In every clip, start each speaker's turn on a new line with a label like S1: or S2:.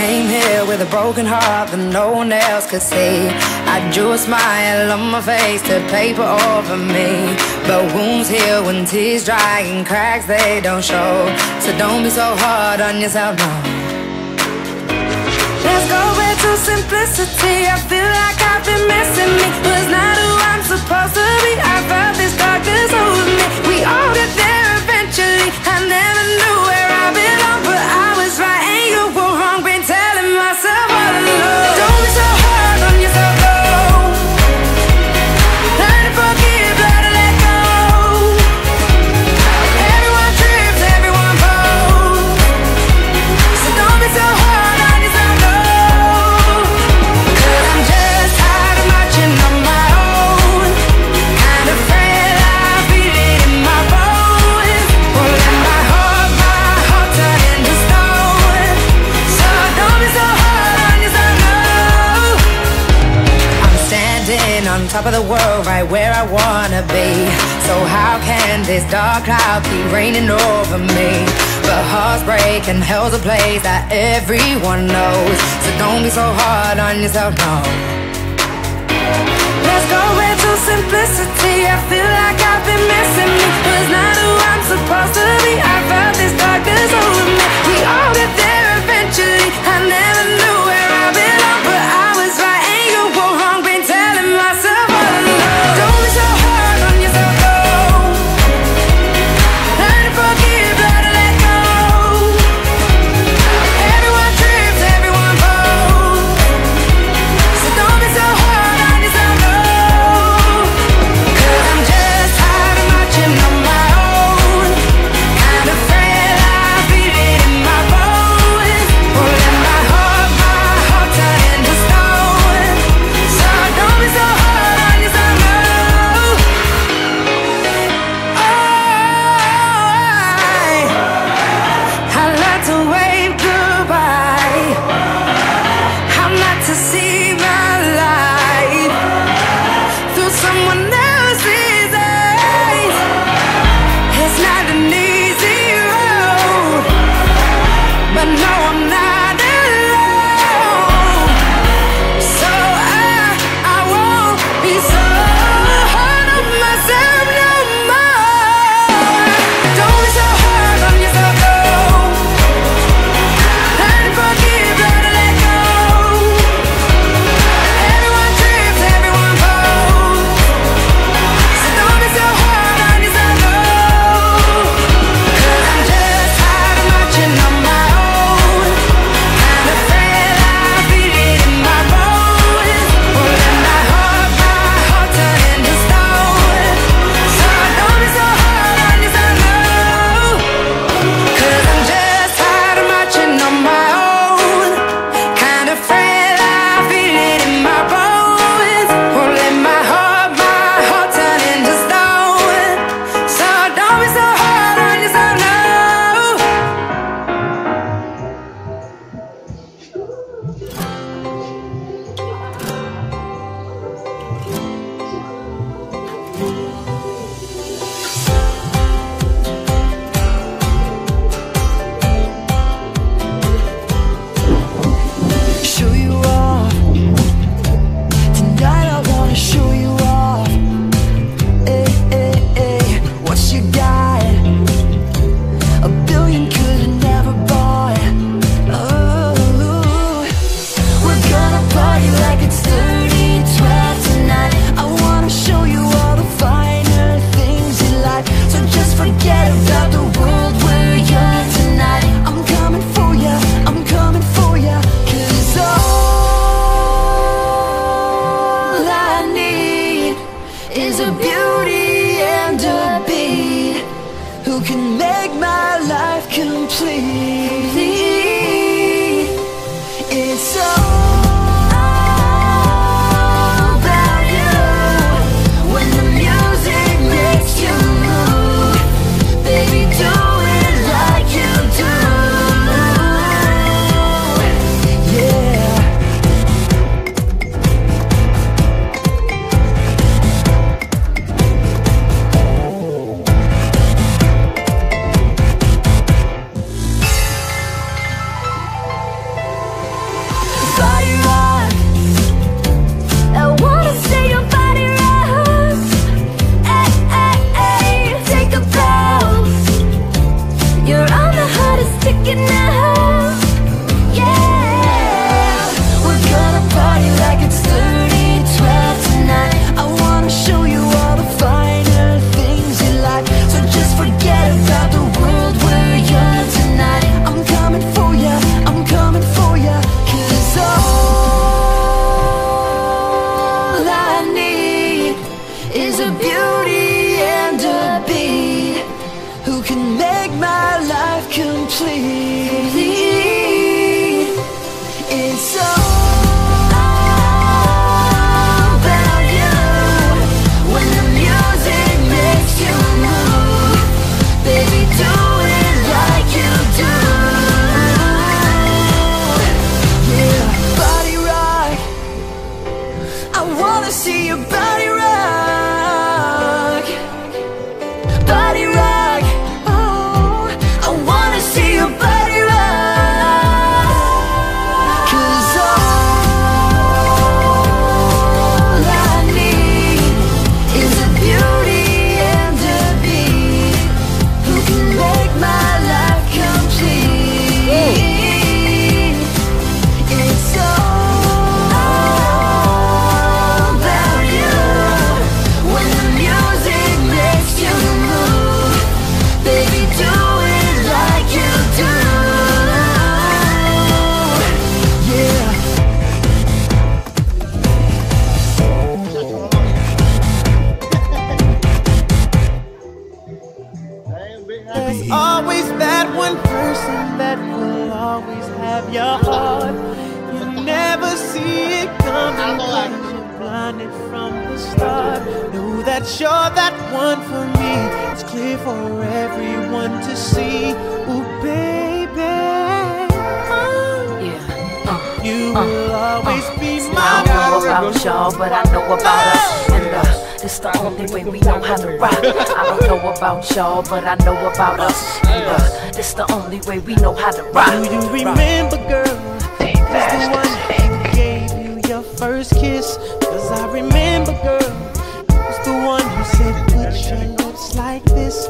S1: came here with a broken heart that no one else could see. I drew a smile on my face to paper over me, but wounds heal when tears dry and cracks they don't show. So don't be so hard on yourself, no. Let's go back to simplicity. I feel like I've been missing me. Was not who I'm supposed to be. I felt this darkness over me. We all get there eventually. I never knew where I belong, but I was right and you were wrong. Been telling myself all along. Don't be so hard on yourself, no. Learn to forgive, learn to let go. Everyone trips, everyone falls. So don't be so hard on yourself, no. 'Cause I'm just tired of marching on my own. Kind of afraid I feel it in my bones. Won't let my heart turn into stone. So don't be so hard on yourself, no. I'm standing on top of the world, right where I wanna be. So how can this dark cloud keep raining over me? But hearts break and hell's a place that everyone knows. So don't be so hard on yourself, no. Let's go back to simplicity. I feel like I've been missing me. Was not who I'm supposed to be. I felt this darkness over me. We all get there eventually. I never knew where I belong, but I was right and you were wrong. Been telling myself all along. Don't be so hard on yourself, no. Learn to forgive, learn to let go. Everyone trips, everyone falls. So don't be so hard on yourself, no. 'Cause I'm just tired of marching on my own. Kind of afraid I feel it in my bones.
S2: your heart. You never see it coming, you're blinded from the start. Know that you're that one for me. It's clear for everyone to see. Ooh, baby, you will always be my.
S3: I don't know about y'all, but I know about us. And this the only way we know how to rock. I don't know about y'all, but I know about us. And this the only way we know how to rock.
S2: Do you remember, girl? Was the one who gave you your first kiss? Cause I remember, girl, was the one who said put your lips like this.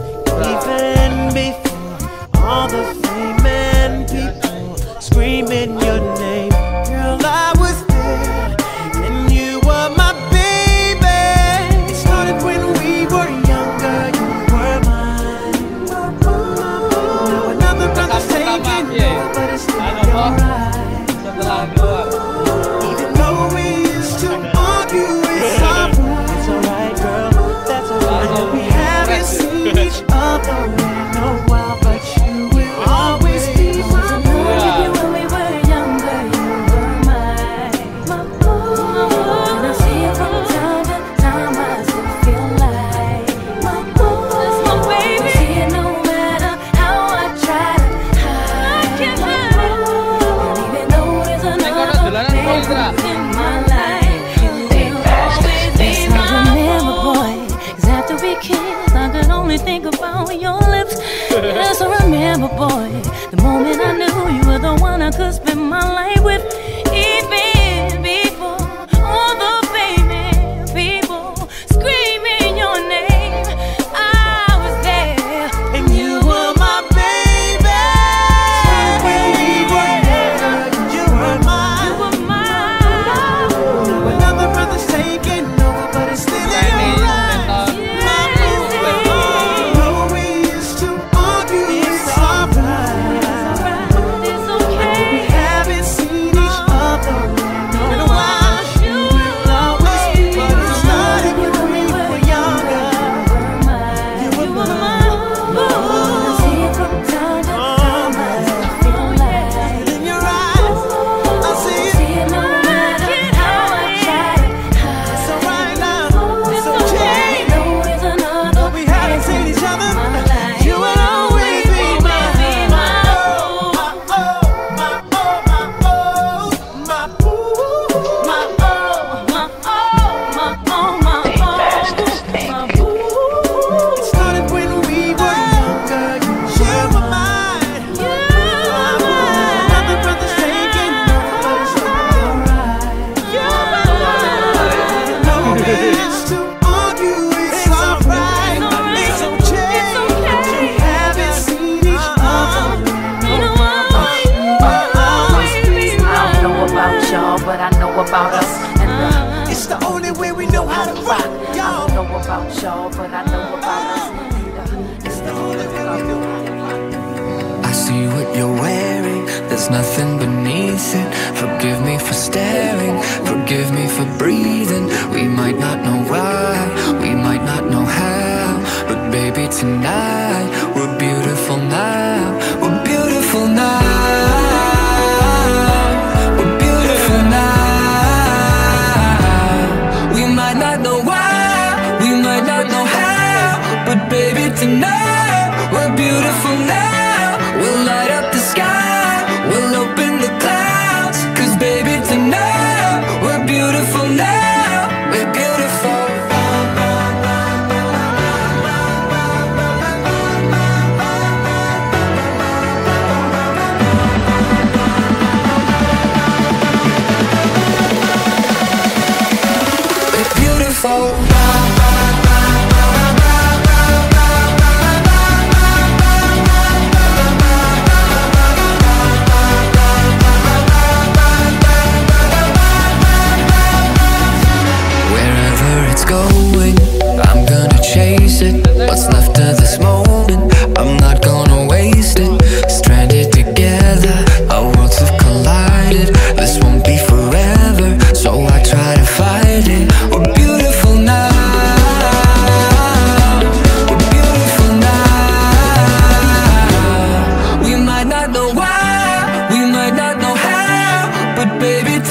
S2: Even before all the fame and people screaming your name, girl, I was there and you were my baby. It started when we were younger, you were mine. Now another brother's taking over, but it's still alright. Even though we used to argue, it's alright. It's alright, girl, that's alright. I know we haven't seen each other in a while, but you will always be my boy.
S3: When we were younger, you were my boy. And I see it from time to time, I still feel like my boy. That's my baby. See it no matter how I try to hide. I can't hide. And even though there's another man in my life, you will always be my boy. 'Cause after we kissed, I could only think about your lips. Yes, I remember, boy, the moment I knew you were the one I could spend my life with. Even before all the famous people screaming your name, I was there,
S2: And you were my baby. When we were younger, you were mine.
S3: you were mine.
S2: Now another brother's taking over, but it's still alright. My boy, though we used to argue, it's alright.
S3: It's okay.
S2: We haven't seen each other in a while. You will always be. But it started when we were younger. You were mine.
S3: I see it from time to time, I still feel like
S2: In your eyes, I see it.
S3: see it no matter how I try to hide.
S2: It's alright now. It's okay.
S3: No, there's another
S2: We haven't seen each other.
S3: my life.
S2: You will always be mine. It started when we were younger. You were mine. Another brother's taking over, but it's alright. No reason to argue, it's alright. It's okay. We haven't seen each other.
S3: I don't know about y'all, but I know about us. And
S2: It's the only way we know how to rock,
S3: I
S2: y'all.
S3: don't know about y'all, but I know about us. It's the only way we know how to rock.
S4: I see what you're wearing, there's nothing beneath it. Forgive me for staring, forgive me for breathing. We might not know why, we might not know how, but baby tonight, we're beautiful now. We're beautiful now. We're beautiful now. We might not know why, we might not know how, but baby tonight, we're beautiful now. We'll light up the sky, we'll open the clouds. 'Cause baby tonight, we're beautiful now. We're beautiful.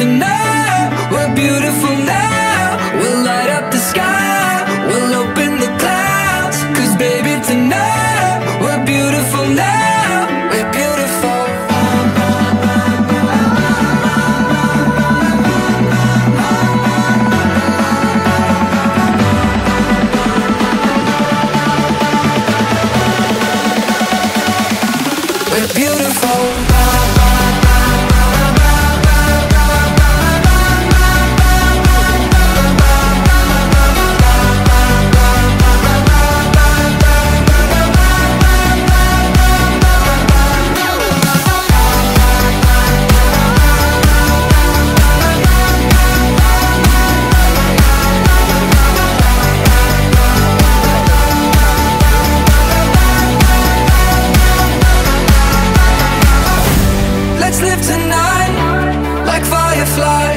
S4: tonight. We're beautiful now. We'll light up the sky. We'll open the clouds. 'Cause baby, tonight we're beautiful now. We're beautiful. We're beautiful. Let's live tonight like fireflies.